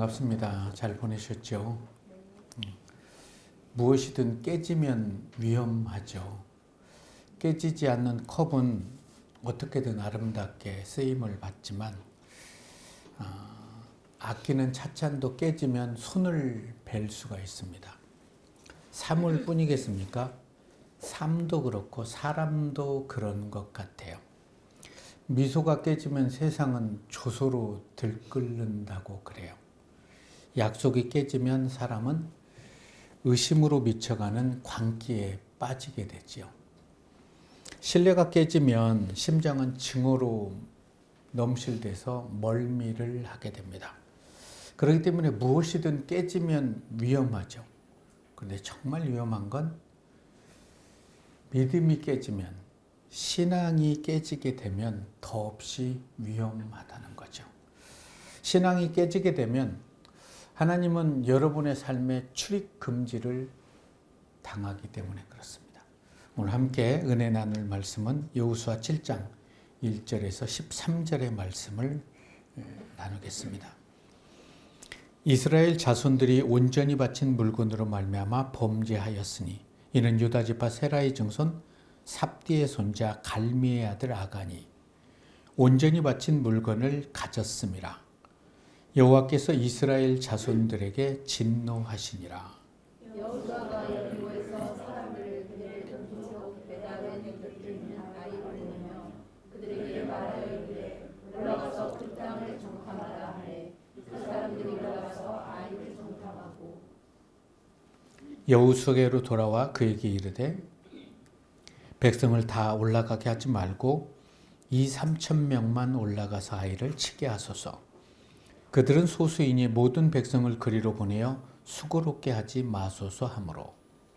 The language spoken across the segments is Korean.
반갑습니다. 잘 보내셨죠? 무엇이든 깨지면 위험하죠. 깨지지 않는 컵은 어떻게든 아름답게 쓰임을 받지만 아끼는 찻잔도 깨지면 손을 벨 수가 있습니다. 사물뿐이겠습니까? 삶도 그렇고 사람도 그런 것 같아요. 미소가 깨지면 세상은 조소로 들끓는다고 그래요. 약속이 깨지면 사람은 의심으로 미쳐가는 광기에 빠지게 되지요. 신뢰가 깨지면 심장은 증오로 넘실대서 멀미를 하게 됩니다. 그렇기 때문에 무엇이든 깨지면 위험하죠. 그런데 정말 위험한 건 믿음이 깨지면, 신앙이 깨지게 되면 더없이 위험하다는 거죠. 신앙이 깨지게 되면 하나님은 여러분의 삶에 출입 금지를 당하기 때문에 그렇습니다. 오늘 함께 은혜 나눌 말씀은 여호수아 7장 1절에서 13절의 말씀을 나누겠습니다. 이스라엘 자손들이 온전히 바친 물건으로 말미암아 범죄하였으니 이는 유다 지파 세라의 증손 삽디의 손자 갈미의 아들 아간이 온전히 바친 물건을 가졌음이라. 여호와께서 이스라엘 자손들에게 진노하시니라. 여호수아가 여리고에서 사람들을 그들의 동쪽으로 베다벤에 곁에 있는 아이를 보내며 그들에게 말하여 이르되 올라가서 그 땅을 정탐하라 하되 그 사람들이 올라가서 아이를 정탐하고 여호수아에게로 돌아와 그에게 이르되 백성을 다 올라가게 하지 말고 2,3,000명만 올라가서 아이를 치게 하소서. 그들은 소수이니 모든 백성을 그리로 보내어 수고롭게 하지 마소서 하므로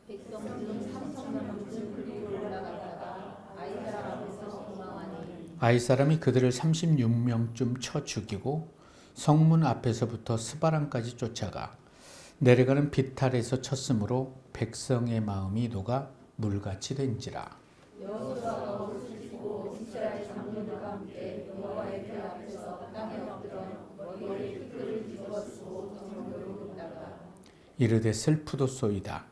백성들은 3,000명쯤 그리로 올라갔다가 아이 사람 앞에서 도망하니 아이 사람이 그들을 36명쯤 쳐 죽이고 성문 앞에서부터 스바람까지 쫓아가 내려가는 비탈에서 쳤으므로 백성의 마음이 녹아 물같이 된지라. 여호수아가 옷을 찢고 이스라엘 장로들과 함께 여호와의 궤 앞에서 땅에 엎드려 머리에 흙을 뒤집어쓰고 정도로 묻다가 이르되 슬프도소이다.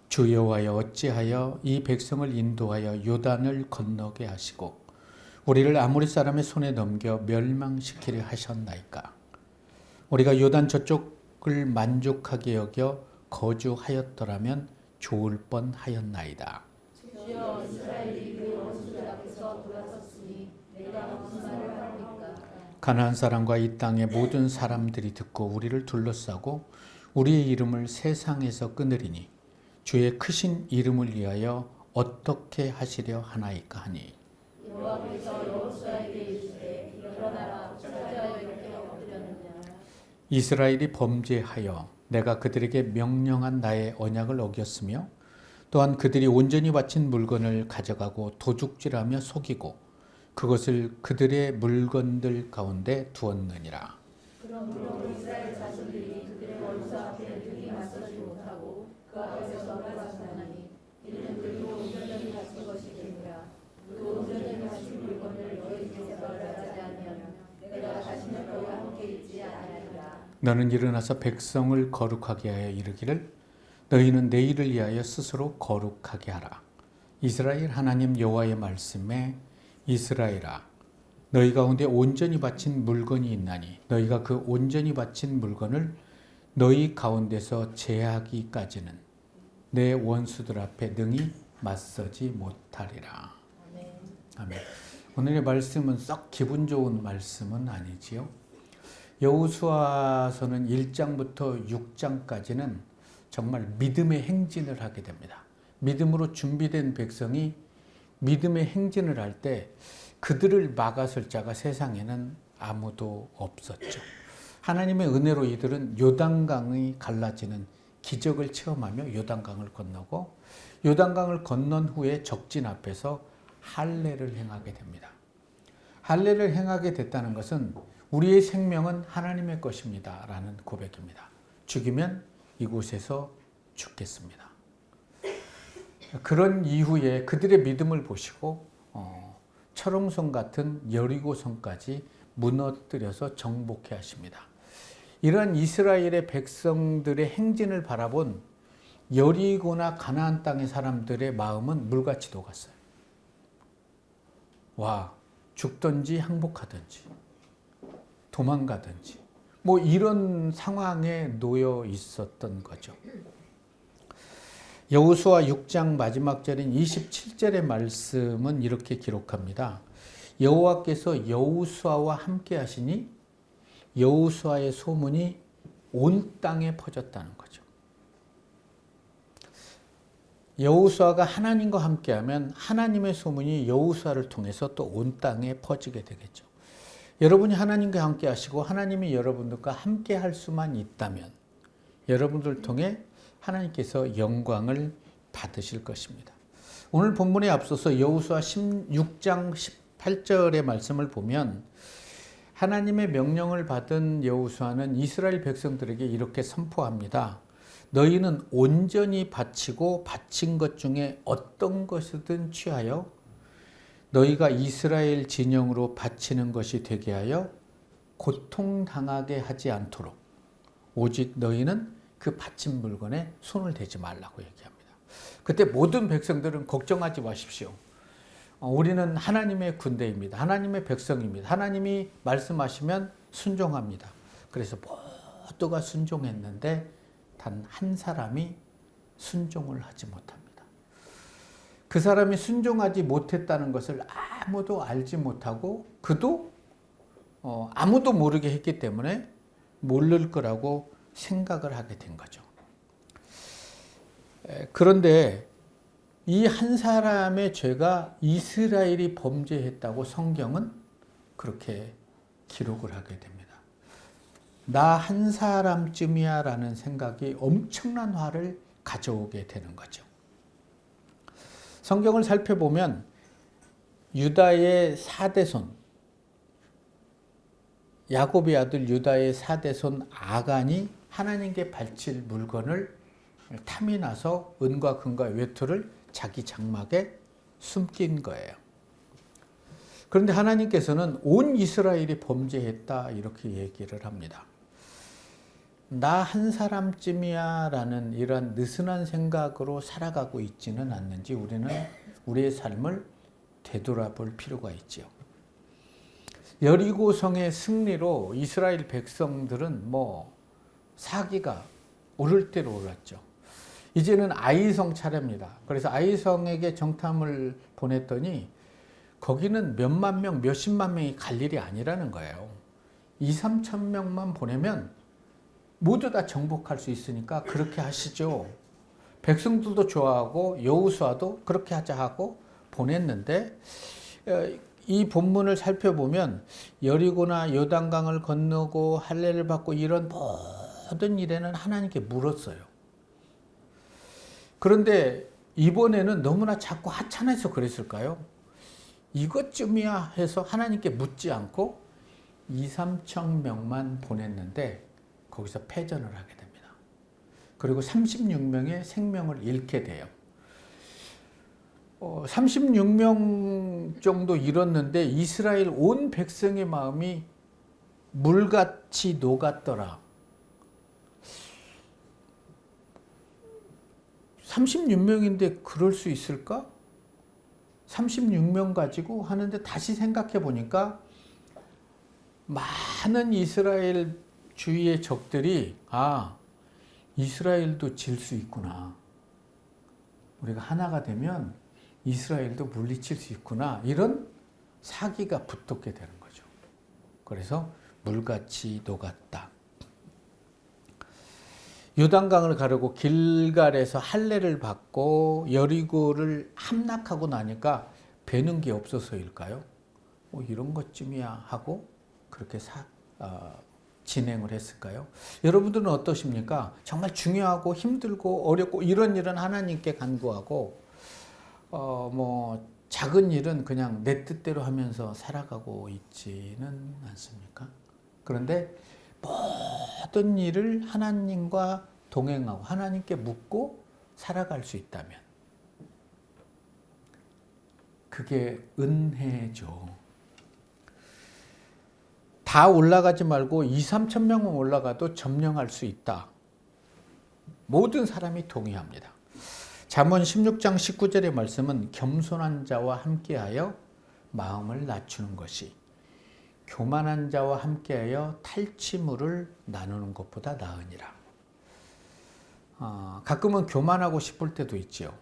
주 여호와여 어찌하여 이 백성을 인도하여 요단을 건너게 하시고 우리를 아모리 사람의 손에 넘겨 멸망시키려 하셨나이까. 우리가 요단 저쪽을 만족하게 여겨 거주하였더라면 좋을 뻔하였나이다. 주여 이스라엘이 그 원수들 앞에서 돌아섰으니 내가 무슨 말을 하리까. 가나안 사람과 이 땅의 모든 사람들이 듣고 우리를 둘러싸고 우리의 이름을 세상에서 끊으리니 주의 크신 이름을 위하여 어떻게 하시려 하나이까 하니 여호와께서 여호수아에게 이르시되 일어나라 어찌하여 이렇게 엎드렸느냐. 이스라엘이 범죄하여 내가 그들에게 명령한 나의 언약을 어겼으며 또한 그들이 온전히 바친 물건을 가져가고 도둑질하며 속이고 그것을 그들의 물건들 가운데 두었느니라. 그러므로 이스라엘 자손들이 그들의 원수 앞에 능히 맞서지 못하고 그 앞에서 넘어가셨나니 이는 그도 온전히 바친 것이 되니라. 그 온전히 바친 물건을 너희에게서 멸하지 아니하면 내가 다시는 너희와 함께 있지 아니하리라. 너는 일어나서 백성을 거룩하게 하여 이르기를 너희는 내 일을 위하여 스스로 거룩하게 하라. 이스라엘 하나님 여호와의 말씀에 이스라엘아 너희 가운데 온전히 바친 물건이 있나니 너희가 그 온전히 바친 물건을 너희 가운데서 제하기까지는 내 원수들 앞에 능히 맞서지 못하리라. 아멘. 오늘의 말씀은 썩 기분 좋은 말씀은 아니지요. 여호수아서는 1장부터 6장까지는 정말 믿음의 행진을 하게 됩니다. 믿음으로 준비된 백성이 믿음의 행진을 할 때 그들을 막아설 자가 세상에는 아무도 없었죠. 하나님의 은혜로 이들은 요단강이 갈라지는 기적을 체험하며 요단강을 건너고 요단강을 건넌 후에 적진 앞에서 할례를 행하게 됩니다. 할례를 행하게 됐다는 것은 우리의 생명은 하나님의 것입니다 라는 고백입니다. 죽이면 이곳에서 죽겠습니다. 그런 이후에 그들의 믿음을 보시고 철옹성 같은 여리고성까지 무너뜨려서 정복해 하십니다. 이러한 이스라엘의 백성들의 행진을 바라본 여리고나 가나안 땅의 사람들의 마음은 물같이 녹았어요. 와, 죽든지 항복하든지 도망가든지 뭐 이런 상황에 놓여 있었던 거죠. 여호수아 6장 마지막 절인 27절의 말씀은 이렇게 기록합니다. 여호와께서 여호수아와 함께 하시니 여호수아의 소문이 온 땅에 퍼졌다는 거죠. 여호수아가 하나님과 함께하면 하나님의 소문이 여호수아를 통해서 또 온 땅에 퍼지게 되겠죠. 여러분이 하나님과 함께 하시고 하나님이 여러분들과 함께 할 수만 있다면 여러분들을 통해 하나님께서 영광을 받으실 것입니다. 오늘 본문에 앞서서 여호수아 16장 18절의 말씀을 보면 하나님의 명령을 받은 여호수아는 이스라엘 백성들에게 이렇게 선포합니다. 너희는 온전히 바치고 바친 것 중에 어떤 것이든 취하여 너희가 이스라엘 진영으로 바치는 것이 되게 하여 고통당하게 하지 않도록 오직 너희는 그 바친 물건에 손을 대지 말라고 얘기합니다. 그때 모든 백성들은 걱정하지 마십시오. 우리는 하나님의 군대입니다. 하나님의 백성입니다. 하나님이 말씀하시면 순종합니다. 그래서 모두가 순종했는데 단 한 사람이 순종을 하지 못합니다. 그 사람이 순종하지 못했다는 것을 아무도 알지 못하고 그도 아무도 모르게 했기 때문에 모를 거라고 생각을 하게 된 거죠. 그런데 이 한 사람의 죄가 이스라엘이 범죄했다고 성경은 그렇게 기록을 하게 됩니다. 나 한 사람쯤이야 라는 생각이 엄청난 화를 가져오게 되는 거죠. 성경을 살펴보면 유다의 4대손, 야곱의 아들 유다의 4대손 아간이 하나님께 바칠 물건을 탐이 나서 은과 금과 외투를 자기 장막에 숨긴 거예요. 그런데 하나님께서는 온 이스라엘이 범죄했다 이렇게 얘기를 합니다. 나 한 사람쯤이야 라는 이런 느슨한 생각으로 살아가고 있지는 않는지 우리는 우리의 삶을 되돌아볼 필요가 있죠. 여리고성의 승리로 이스라엘 백성들은 사기가 오를 대로 올랐죠. 이제는 아이성 차례입니다. 그래서 아이성에게 정탐을 보냈더니 거기는 몇만 명, 몇십만 명이 갈 일이 아니라는 거예요. 2, 3천 명만 보내면 모두 다 정복할 수 있으니까 그렇게 하시죠. 백성들도 좋아하고 여호수아도 그렇게 하자 하고 보냈는데 이 본문을 살펴보면 여리고나 요단강을 건너고 할례를 받고 이런 모든 일에는 하나님께 물었어요. 그런데 이번에는 너무나 자꾸 하찮아서 그랬을까요? 이것쯤이야 해서 하나님께 묻지 않고 2, 3천 명만 보냈는데 거기서 패전을 하게 됩니다. 그리고 36명의 생명을 잃게 돼요. 36명 정도 잃었는데 이스라엘 온 백성의 마음이 물같이 녹았더라. 36명인데 그럴 수 있을까? 36명 가지고 하는데 다시 생각해 보니까 많은 이스라엘 주위의 적들이 이스라엘도 질 수 있구나. 우리가 하나가 되면 이스라엘도 물리칠 수 있구나. 이런 사기가 붙었게 되는 거죠. 그래서 물같이 녹았다. 요단강을 가르고 길갈에서 할례를 받고 여리고를 함락하고 나니까 배는 게 없어서일까요? 이런 것쯤이야 하고 그렇게 진행을 했을까요? 여러분들은 어떠십니까? 정말 중요하고 힘들고 어렵고 이런 일은 하나님께 간구하고 작은 일은 그냥 내 뜻대로 하면서 살아가고 있지는 않습니까? 그런데 모든 일을 하나님과 동행하고 하나님께 묻고 살아갈 수 있다면 그게 은혜죠. 다 올라가지 말고 2, 3천 명은 올라가도 점령할 수 있다. 모든 사람이 동의합니다. 잠언 16장 19절의 말씀은 겸손한 자와 함께하여 마음을 낮추는 것이 교만한 자와 함께하여 탈취물을 나누는 것보다 나으니라. 가끔은 교만하고 싶을 때도 있지요.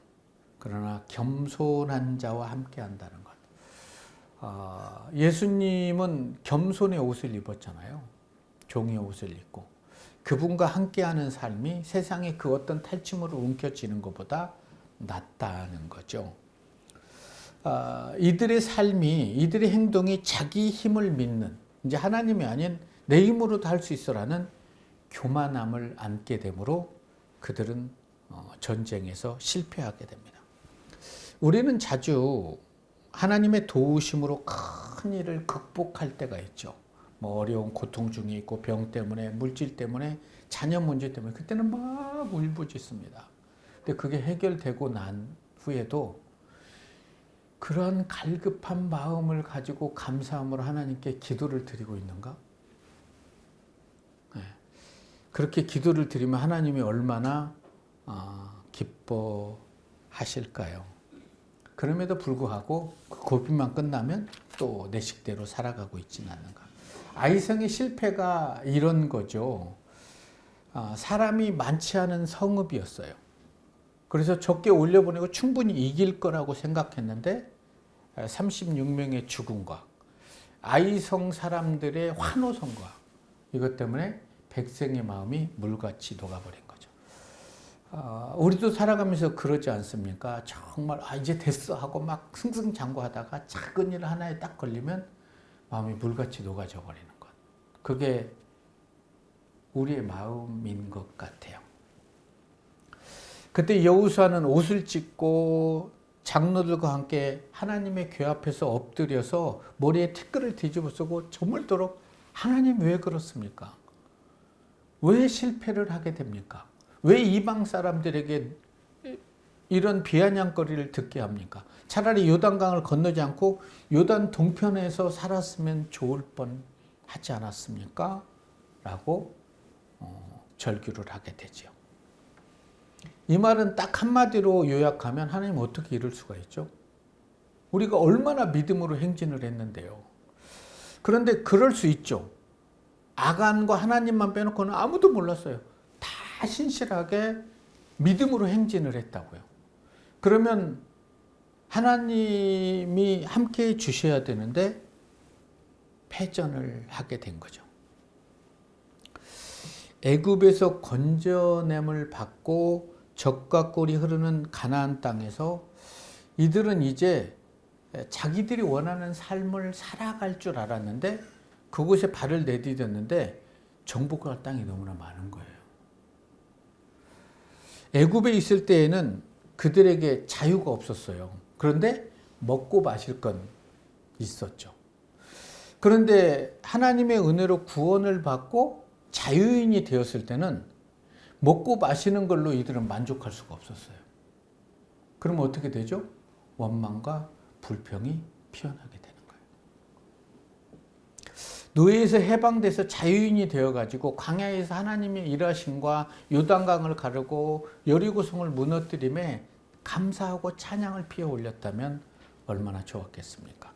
그러나 겸손한 자와 함께한다는 것. 예수님은 겸손의 옷을 입었잖아요. 종의 옷을 입고 그분과 함께하는 삶이 세상의 그 어떤 탈취물을 움켜쥐는 것보다 낫다는 거죠. 이들의 삶이, 이들의 행동이 자기 힘을 믿는, 이제 하나님이 아닌 내 힘으로도 할 수 있어라는 교만함을 안게 되므로 그들은 전쟁에서 실패하게 됩니다. 우리는 자주 하나님의 도우심으로 큰 일을 극복할 때가 있죠. 뭐 어려운 고통 중에 있고 병 때문에, 물질 때문에, 자녀 문제 때문에 그때는 막 울부짖습니다. 근데 그게 해결되고 난 후에도 그런 갈급한 마음을 가지고 감사함으로 하나님께 기도를 드리고 있는가? 네. 그렇게 기도를 드리면 하나님이 얼마나 기뻐하실까요? 그럼에도 불구하고 그 고비만 끝나면 또 내 식대로 살아가고 있지는 않는가? 아이성의 실패가 이런 거죠. 사람이 많지 않은 성읍이었어요. 그래서 적게 올려보내고 충분히 이길 거라고 생각했는데 36명의 죽음과 아이성 사람들의 환호성과 이것 때문에 백성의 마음이 물같이 녹아버린 거죠. 우리도 살아가면서 그러지 않습니까? 정말 이제 됐어 하고 막 승승장구하다가 작은 일 하나에 딱 걸리면 마음이 물같이 녹아져 버리는 것. 그게 우리의 마음인 것 같아요. 그때 여호수아는 옷을 찢고 장로들과 함께 하나님의 궤 앞에서 엎드려서 머리에 티끌을 뒤집어 쓰고 저물도록 하나님 왜 그렇습니까? 왜 실패를 하게 됩니까? 왜 이방 사람들에게 이런 비아냥거리를 듣게 합니까? 차라리 요단강을 건너지 않고 요단 동편에서 살았으면 좋을 뻔하지 않았습니까? 라고 절규를 하게 되죠. 이 말은 딱 한마디로 요약하면 하나님 어떻게 이럴 수가 있죠? 우리가 얼마나 믿음으로 행진을 했는데요. 그런데 그럴 수 있죠. 아간과 하나님만 빼놓고는 아무도 몰랐어요. 다 신실하게 믿음으로 행진을 했다고요. 그러면 하나님이 함께 주셔야 되는데 패전을 하게 된 거죠. 애굽에서 건져냄을 받고 젖과 꿀이 흐르는 가나안 땅에서 이들은 이제 자기들이 원하는 삶을 살아갈 줄 알았는데 그곳에 발을 내디뎠는데 정복할 땅이 너무나 많은 거예요. 애굽에 있을 때에는 그들에게 자유가 없었어요. 그런데 먹고 마실 건 있었죠. 그런데 하나님의 은혜로 구원을 받고 자유인이 되었을 때는 먹고 마시는 걸로 이들은 만족할 수가 없었어요. 그러면 어떻게 되죠? 원망과 불평이 피어나게 되는 거예요. 노예에서 해방돼서 자유인이 되어가지고 광야에서 하나님의 일하심과 요단강을 가르고 여리고성을 무너뜨림에 감사하고 찬양을 피워 올렸다면 얼마나 좋았겠습니까?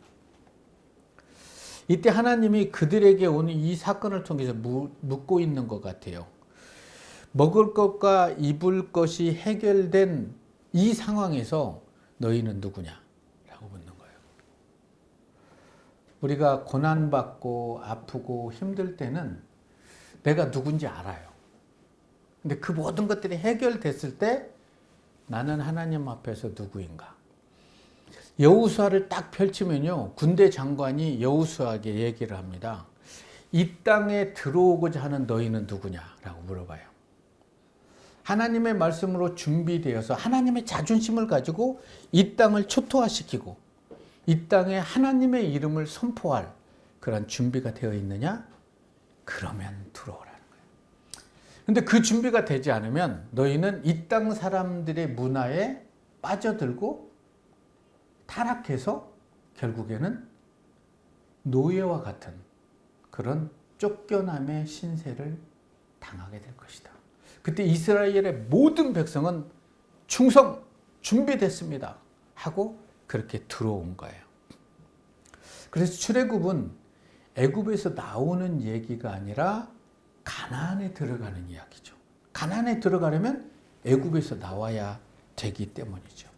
이때 하나님이 그들에게 오는 이 사건을 통해서 묻고 있는 것 같아요. 먹을 것과 입을 것이 해결된 이 상황에서 너희는 누구냐? 라고 묻는 거예요. 우리가 고난받고 아프고 힘들 때는 내가 누군지 알아요. 근데 그 모든 것들이 해결됐을 때 나는 하나님 앞에서 누구인가? 여호수아를 딱 펼치면요. 군대 장관이 여호수아에게 얘기를 합니다. 이 땅에 들어오고자 하는 너희는 누구냐라고 물어봐요. 하나님의 말씀으로 준비되어서 하나님의 자존심을 가지고 이 땅을 초토화시키고 이 땅에 하나님의 이름을 선포할 그런 준비가 되어 있느냐? 그러면 들어오라는 거예요. 근데 그 준비가 되지 않으면 너희는 이 땅 사람들의 문화에 빠져들고 타락해서 결국에는 노예와 같은 그런 쫓겨남의 신세를 당하게 될 것이다. 그때 이스라엘의 모든 백성은 충성 준비됐습니다 하고 그렇게 들어온 거예요. 그래서 출애굽은 애굽에서 나오는 얘기가 아니라 가나안에 들어가는 이야기죠. 가나안에 들어가려면 애굽에서 나와야 되기 때문이죠.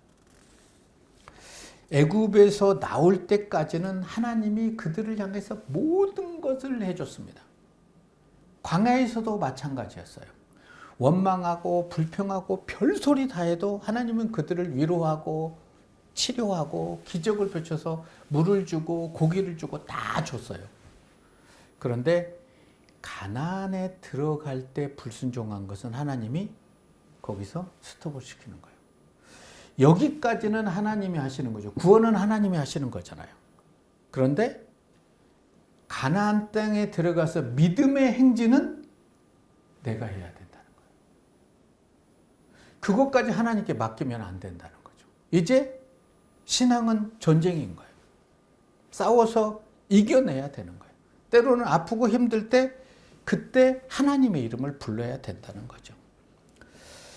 애굽에서 나올 때까지는 하나님이 그들을 향해서 모든 것을 해줬습니다. 광야에서도 마찬가지였어요. 원망하고 불평하고 별소리 다 해도 하나님은 그들을 위로하고 치료하고 기적을 펼쳐서 물을 주고 고기를 주고 다 줬어요. 그런데 가나안에 들어갈 때 불순종한 것은 하나님이 거기서 스톱을 시키는 거예요. 여기까지는 하나님이 하시는 거죠. 구원은 하나님이 하시는 거잖아요. 그런데 가나안 땅에 들어가서 믿음의 행진은 내가 해야 된다는 거예요. 그것까지 하나님께 맡기면 안 된다는 거죠. 이제 신앙은 전쟁인 거예요. 싸워서 이겨내야 되는 거예요. 때로는 아프고 힘들 때 그때 하나님의 이름을 불러야 된다는 거죠.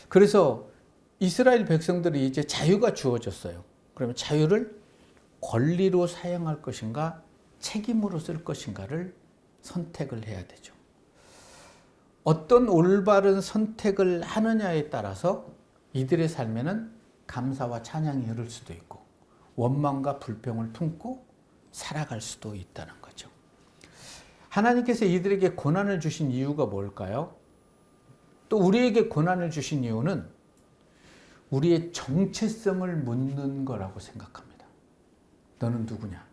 그래서 이스라엘 백성들이 이제 자유가 주어졌어요. 그러면 자유를 권리로 사용할 것인가 책임으로 쓸 것인가를 선택을 해야 되죠. 어떤 올바른 선택을 하느냐에 따라서 이들의 삶에는 감사와 찬양이 흐를 수도 있고 원망과 불평을 품고 살아갈 수도 있다는 거죠. 하나님께서 이들에게 고난을 주신 이유가 뭘까요? 또 우리에게 고난을 주신 이유는 우리의 정체성을 묻는 거라고 생각합니다. 너는 누구냐?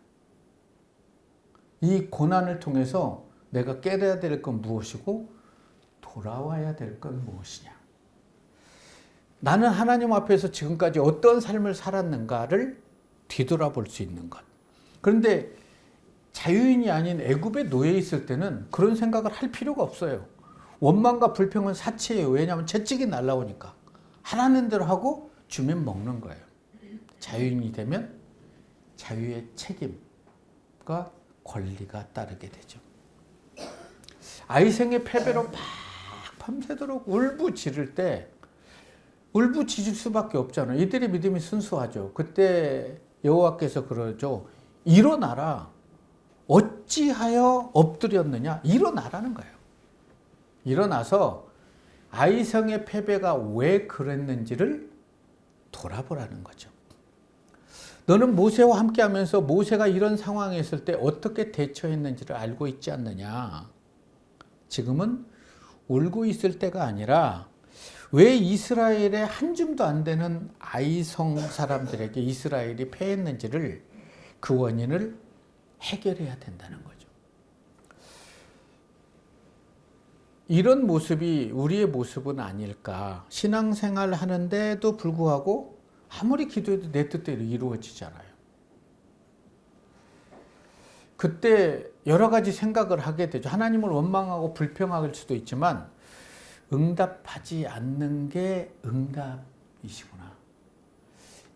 이 고난을 통해서 내가 깨달아야 될 건 무엇이고 돌아와야 될 건 무엇이냐? 나는 하나님 앞에서 지금까지 어떤 삶을 살았는가를 뒤돌아볼 수 있는 것. 그런데 자유인이 아닌 애굽에 놓여 있을 때는 그런 생각을 할 필요가 없어요. 원망과 불평은 사치예요. 왜냐하면 채찍이 날라오니까. 하라는 대로 하고 주면 먹는 거예요. 자유인이 되면 자유의 책임과 권리가 따르게 되죠. 아이생의 패배로 막 밤새도록 울부짖을 때 울부짖을 수밖에 없잖아요. 이들의 믿음이 순수하죠. 그때 여호와께서 그러죠. 일어나라. 어찌하여 엎드렸느냐? 일어나라는 거예요. 일어나서 아이성의 패배가 왜 그랬는지를 돌아보라는 거죠. 너는 모세와 함께 하면서 모세가 이런 상황에 있을 때 어떻게 대처했는지를 알고 있지 않느냐? 지금은 울고 있을 때가 아니라 왜 이스라엘의 한 줌도 안 되는 아이성 사람들에게 이스라엘이 패했는지를 그 원인을 해결해야 된다는 거죠. 이런 모습이 우리의 모습은 아닐까. 신앙생활 하는데도 불구하고 아무리 기도해도 내 뜻대로 이루어지잖아요. 그때 여러 가지 생각을 하게 되죠. 하나님을 원망하고 불평할 수도 있지만 응답하지 않는 게 응답이시구나.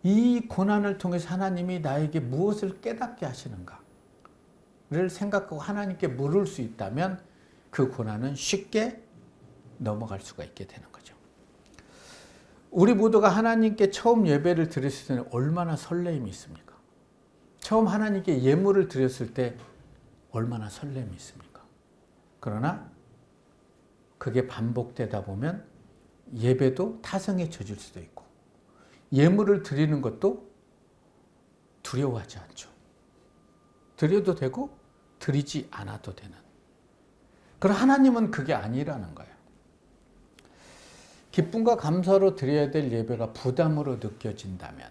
이 고난을 통해서 하나님이 나에게 무엇을 깨닫게 하시는가를 생각하고 하나님께 물을 수 있다면 그 고난은 쉽게 넘어갈 수가 있게 되는 거죠. 우리 모두가 하나님께 처음 예배를 드렸을 때는 얼마나 설렘이 있습니까? 처음 하나님께 예물을 드렸을 때 얼마나 설렘이 있습니까? 그러나 그게 반복되다 보면 예배도 타성에 젖을 수도 있고 예물을 드리는 것도 두려워하지 않죠. 드려도 되고 드리지 않아도 되는. 그러나 하나님은 그게 아니라는 거예요. 기쁨과 감사로 드려야 될 예배가 부담으로 느껴진다면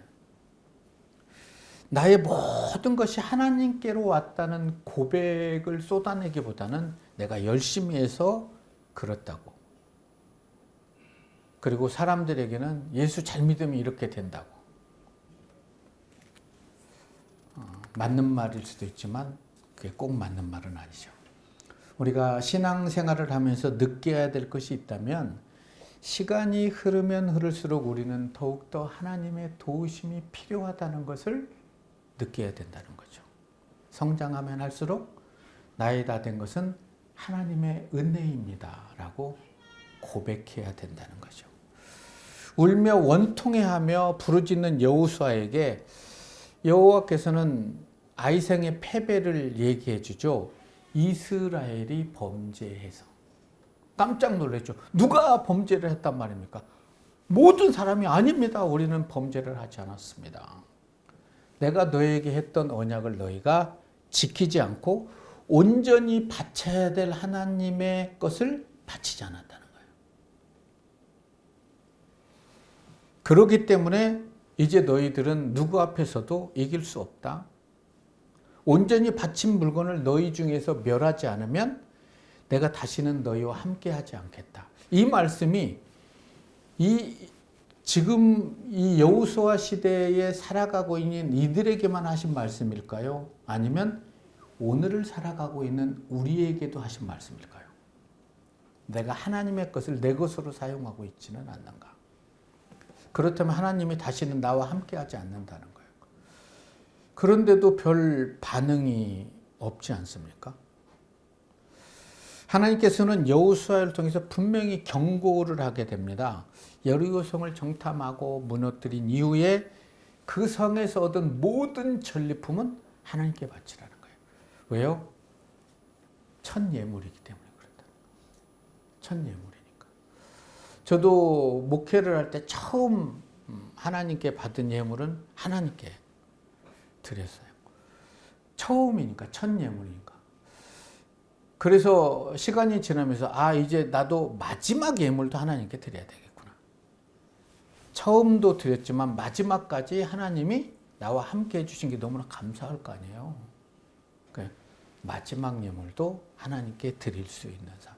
나의 모든 것이 하나님께로 왔다는 고백을 쏟아내기보다는 내가 열심히 해서 그렇다고. 그리고 사람들에게는 예수 잘 믿으면 이렇게 된다고. 맞는 말일 수도 있지만 그게 꼭 맞는 말은 아니죠. 우리가 신앙생활을 하면서 느껴야 될 것이 있다면 시간이 흐르면 흐를수록 우리는 더욱더 하나님의 도우심이 필요하다는 것을 느껴야 된다는 거죠. 성장하면 할수록 나의 다 된 것은 하나님의 은혜입니다 라고 고백해야 된다는 거죠. 울며 원통해하며 부르짖는 여호수아에게 여호와께서는 아이생의 패배를 얘기해 주죠. 이스라엘이 범죄해서. 깜짝 놀랐죠. 누가 범죄를 했단 말입니까? 모든 사람이 아닙니다. 우리는 범죄를 하지 않았습니다. 내가 너에게 했던 언약을 너희가 지키지 않고 온전히 바쳐야 될 하나님의 것을 바치지 않았다는 거예요. 그렇기 때문에 이제 너희들은 누구 앞에서도 이길 수 없다. 온전히 바친 물건을 너희 중에서 멸하지 않으면 내가 다시는 너희와 함께 하지 않겠다. 이 말씀이 지금 이 여호수아 시대에 살아가고 있는 이들에게만 하신 말씀일까요? 아니면 오늘을 살아가고 있는 우리에게도 하신 말씀일까요? 내가 하나님의 것을 내 것으로 사용하고 있지는 않는가? 그렇다면 하나님이 다시는 나와 함께 하지 않는다는 거예요. 그런데도 별 반응이 없지 않습니까? 하나님께서는 여호수아를 통해서 분명히 경고를 하게 됩니다. 여리고성을 정탐하고 무너뜨린 이후에 그 성에서 얻은 모든 전리품은 하나님께 바치라는 거예요. 왜요? 첫 예물이기 때문에 그렇다. 첫 예물이니까. 저도 목회를 할 때 처음 하나님께 받은 예물은 하나님께 드렸어요. 처음이니까, 첫 예물이니까. 그래서 시간이 지나면서 이제 나도 마지막 예물도 하나님께 드려야 되겠구나. 처음도 드렸지만 마지막까지 하나님이 나와 함께 해주신 게 너무나 감사할 거 아니에요. 그러니까 마지막 예물도 하나님께 드릴 수 있는 삶.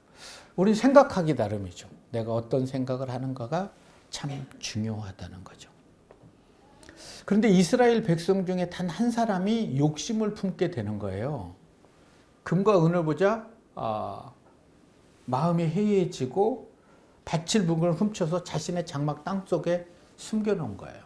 우리 생각하기 나름이죠. 내가 어떤 생각을 하는가가 참 중요하다는 거죠. 그런데 이스라엘 백성 중에 단 한 사람이 욕심을 품게 되는 거예요. 금과 은을 보자 마음이 해이해지고 바칠 물건을 훔쳐서 자신의 장막 땅속에 숨겨놓은 거예요.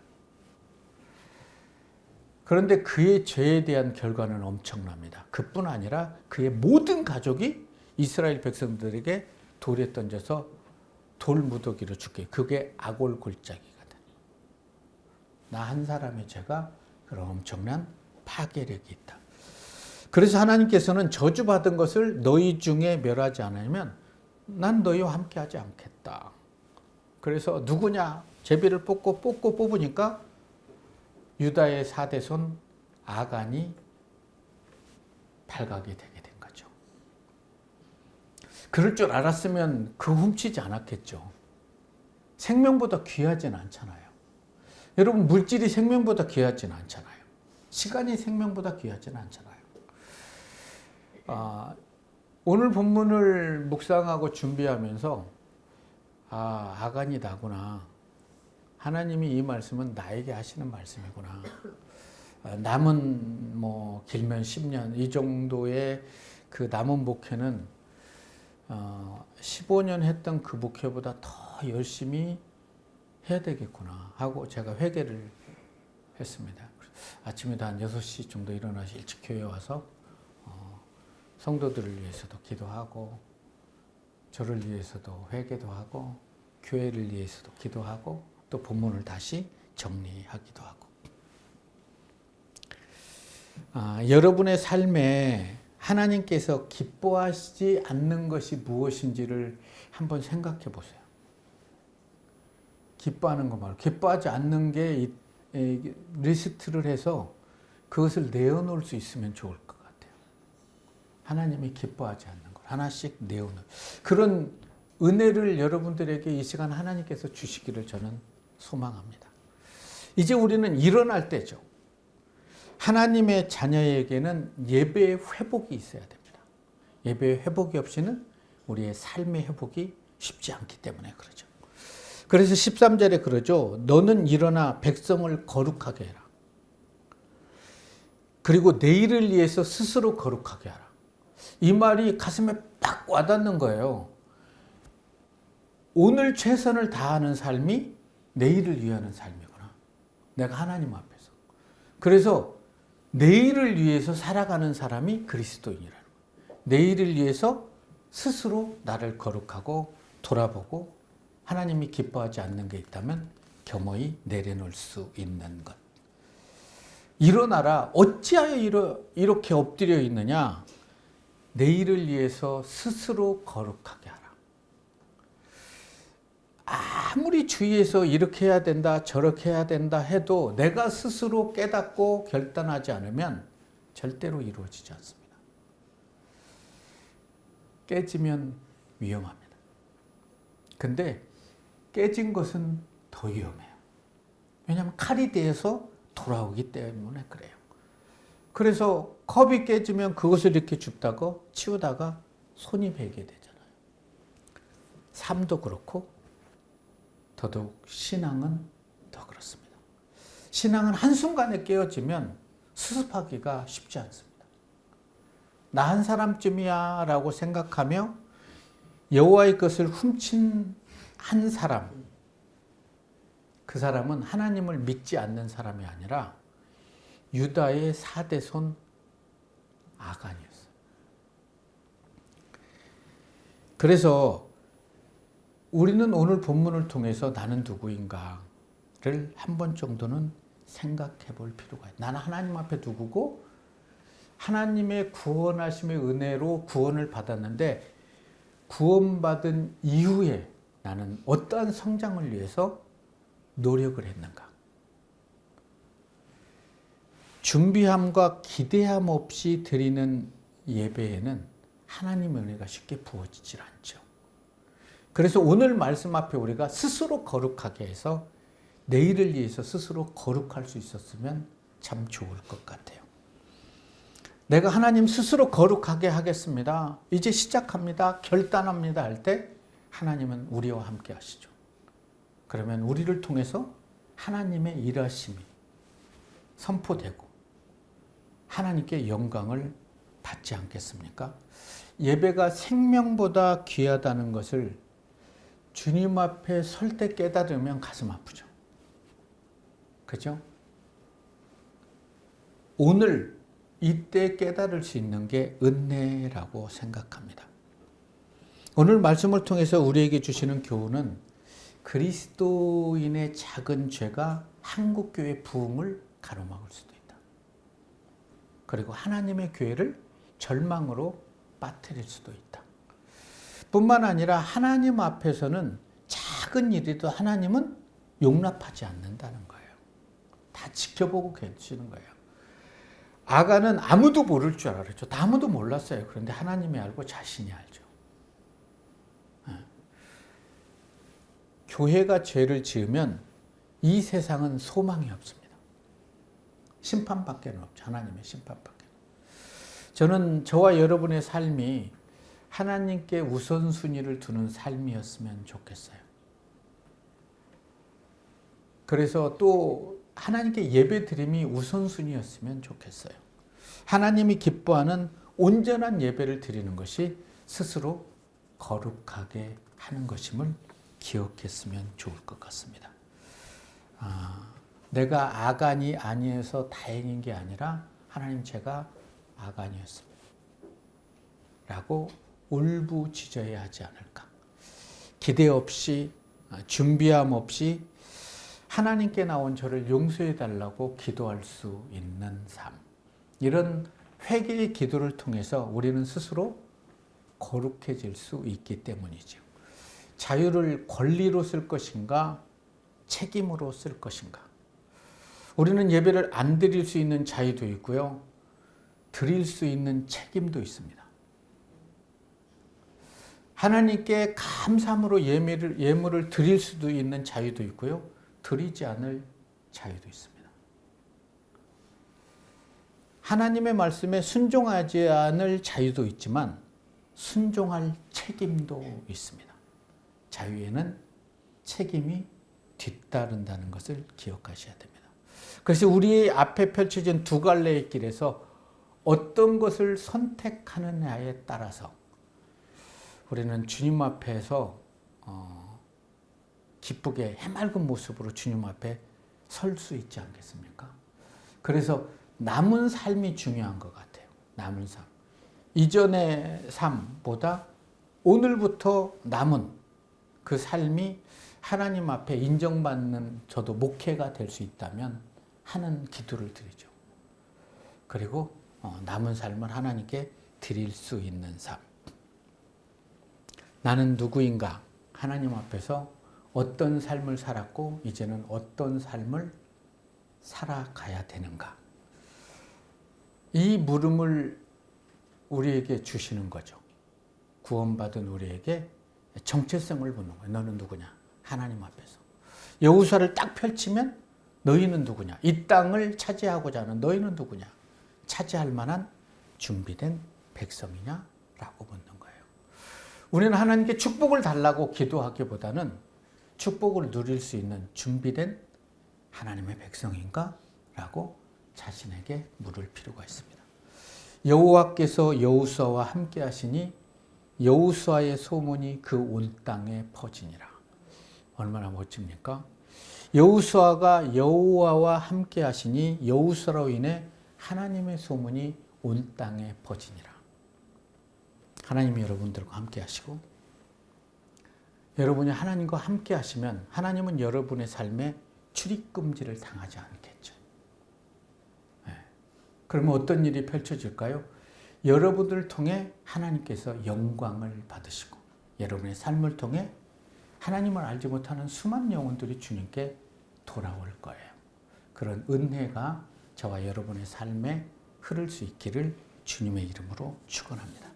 그런데 그의 죄에 대한 결과는 엄청납니다. 그뿐 아니라 그의 모든 가족이 이스라엘 백성들에게 돌에 던져서 돌무더기로 죽게. 그게 아골 골짜기가 돼. 나 한 사람의 죄가 그런 엄청난 파괴력이 있다. 그래서 하나님께서는 저주받은 것을 너희 중에 멸하지 않으면 난 너희와 함께하지 않겠다. 그래서 누구냐? 제비를 뽑으니까 유다의 4대손 아간이 발각이 되게 된 거죠. 그럴 줄 알았으면 그 훔치지 않았겠죠. 생명보다 귀하진 않잖아요. 여러분, 물질이 생명보다 귀하진 않잖아요. 시간이 생명보다 귀하진 않잖아요. 오늘 본문을 묵상하고 준비하면서 아간이 나구나. 하나님이 이 말씀은 나에게 하시는 말씀이구나. 남은 길면 10년 이 정도의 그 남은 목회는 15년 했던 그 목회보다 더 열심히 해야 되겠구나 하고 제가 회개를 했습니다. 아침에도 한 6시 정도 일어나서 일찍 교회 와서 성도들을 위해서도 기도하고 저를 위해서도 회개도 하고 교회를 위해서도 기도하고 또 본문을 다시 정리하기도 하고 여러분의 삶에 하나님께서 기뻐하시지 않는 것이 무엇인지를 한번 생각해 보세요. 기뻐하는 것 말고 기뻐하지 않는 게 리스트를 해서 그것을 내어놓을 수 있으면 좋을 것 같아요. 하나님이 기뻐하지 않는 것 하나씩 내어놓을 그런 은혜를 여러분들에게 이 시간 하나님께서 주시기를 저는 소망합니다. 이제 우리는 일어날 때죠. 하나님의 자녀에게는 예배의 회복이 있어야 됩니다. 예배의 회복이 없이는 우리의 삶의 회복이 쉽지 않기 때문에 그러죠. 그래서 13절에 그러죠. 너는 일어나 백성을 거룩하게 해라. 그리고 내일을 위해서 스스로 거룩하게 하라. 이 말이 가슴에 딱 와닿는 거예요. 오늘 최선을 다하는 삶이 내일을 위하는 삶이구나. 내가 하나님 앞에서. 그래서 내일을 위해서 살아가는 사람이 그리스도인이라는 거예요. 내일을 위해서 스스로 나를 거룩하고 돌아보고 하나님이 기뻐하지 않는 게 있다면 겸허히 내려놓을 수 있는 것. 일어나라. 어찌하여 이렇게 엎드려 있느냐? 내일을 위해서 스스로 거룩하게 하라. 아무리 주위에서 이렇게 해야 된다, 저렇게 해야 된다 해도 내가 스스로 깨닫고 결단하지 않으면 절대로 이루어지지 않습니다. 깨지면 위험합니다. 근데 깨진 것은 더 위험해요. 왜냐하면 칼이 되어서 돌아오기 때문에 그래요. 그래서 컵이 깨지면 그것을 이렇게 줍다가 치우다가 손이 베게 되잖아요. 삶도 그렇고 더더욱 신앙은 더 그렇습니다. 신앙은 한순간에 깨어지면 수습하기가 쉽지 않습니다. 나 한 사람쯤이야 라고 생각하며 여호와의 것을 훔친 한 사람, 그 사람은 하나님을 믿지 않는 사람이 아니라 유다의 4대손 아간이었어요. 그래서 우리는 오늘 본문을 통해서 나는 누구인가를 한 번 정도는 생각해 볼 필요가 있어요. 나는 하나님 앞에 누구고 하나님의 구원하심의 은혜로 구원을 받았는데 구원받은 이후에 나는 어떠한 성장을 위해서 노력을 했는가? 준비함과 기대함 없이 드리는 예배에는 하나님의 은혜가 쉽게 부어지질 않죠. 그래서 오늘 말씀 앞에 우리가 스스로 거룩하게 해서 내일을 위해서 스스로 거룩할 수 있었으면 참 좋을 것 같아요. 내가 하나님 스스로 거룩하게 하겠습니다. 이제 시작합니다. 결단합니다. 할 때 하나님은 우리와 함께 하시죠. 그러면 우리를 통해서 하나님의 일하심이 선포되고 하나님께 영광을 받지 않겠습니까? 예배가 생명보다 귀하다는 것을 주님 앞에 설 때 깨달으면 가슴 아프죠. 그죠? 오늘 이때 깨달을 수 있는 게 은혜라고 생각합니다. 오늘 말씀을 통해서 우리에게 주시는 교훈은 그리스도인의 작은 죄가 한국교회 부흥을 가로막을 수도 있다. 그리고 하나님의 교회를 절망으로 빠뜨릴 수도 있다. 뿐만 아니라 하나님 앞에서는 작은 일이도 하나님은 용납하지 않는다는 거예요. 다 지켜보고 계시는 거예요. 아간은 아무도 모를 줄 알았죠. 아무도 몰랐어요. 그런데 하나님이 알고 자신이 알죠. 교회가 죄를 지으면 이 세상은 소망이 없습니다. 심판밖에 없죠. 하나님의 심판밖에. 저는 저와 여러분의 삶이 하나님께 우선순위를 두는 삶이었으면 좋겠어요. 그래서 또 하나님께 예배드림이 우선순위였으면 좋겠어요. 하나님이 기뻐하는 온전한 예배를 드리는 것이 스스로 거룩하게 하는 것임을 기억했으면 좋을 것 같습니다. 내가 아간이 아니어서 다행인 게 아니라 하나님 제가 아간이었습니다. 라고 울부짖어야 하지 않을까. 기대 없이 준비함 없이 하나님께 나온 저를 용서해 달라고 기도할 수 있는 삶. 이런 회개의 기도를 통해서 우리는 스스로 거룩해질 수 있기 때문이죠. 자유를 권리로 쓸 것인가 책임으로 쓸 것인가. 우리는 예배를 안 드릴 수 있는 자유도 있고요. 드릴 수 있는 책임도 있습니다. 하나님께 감사함으로 예물을 드릴 수도 있는 자유도 있고요. 드리지 않을 자유도 있습니다. 하나님의 말씀에 순종하지 않을 자유도 있지만 순종할 책임도 있습니다. 자유에는 책임이 뒤따른다는 것을 기억하셔야 됩니다. 그래서 우리 앞에 펼쳐진 두 갈래의 길에서 어떤 것을 선택하느냐에 따라서 우리는 주님 앞에서 기쁘게 해맑은 모습으로 주님 앞에 설 수 있지 않겠습니까? 그래서 남은 삶이 중요한 것 같아요. 남은 삶. 이전의 삶보다 오늘부터 남은 그 삶이 하나님 앞에 인정받는 저도 목회가 될 수 있다면 하는 기도를 드리죠. 그리고 남은 삶을 하나님께 드릴 수 있는 삶. 나는 누구인가? 하나님 앞에서 어떤 삶을 살았고 이제는 어떤 삶을 살아가야 되는가? 이 물음을 우리에게 주시는 거죠. 구원받은 우리에게 정체성을 묻는 거예요. 너는 누구냐? 하나님 앞에서. 여호수아를 딱 펼치면 너희는 누구냐? 이 땅을 차지하고자 하는 너희는 누구냐? 차지할 만한 준비된 백성이냐? 라고 묻는 거예요. 우리는 하나님께 축복을 달라고 기도하기보다는 축복을 누릴 수 있는 준비된 하나님의 백성인가? 라고 자신에게 물을 필요가 있습니다. 여호와께서 여호수아와 함께 하시니 여호수아의 소문이 그 온 땅에 퍼지니라. 얼마나 멋집니까? 여호수아가 여호와와 함께 하시니 여호수아로 인해 하나님의 소문이 온 땅에 퍼지니라. 하나님이 여러분들과 함께 하시고 여러분이 하나님과 함께 하시면 하나님은 여러분의 삶에 출입금지를 당하지 않겠죠. 그러면 어떤 일이 펼쳐질까요? 여러분들을 통해 하나님께서 영광을 받으시고 여러분의 삶을 통해 하나님을 알지 못하는 수많은 영혼들이 주님께 돌아올 거예요. 그런 은혜가 저와 여러분의 삶에 흐를 수 있기를 주님의 이름으로 축원합니다.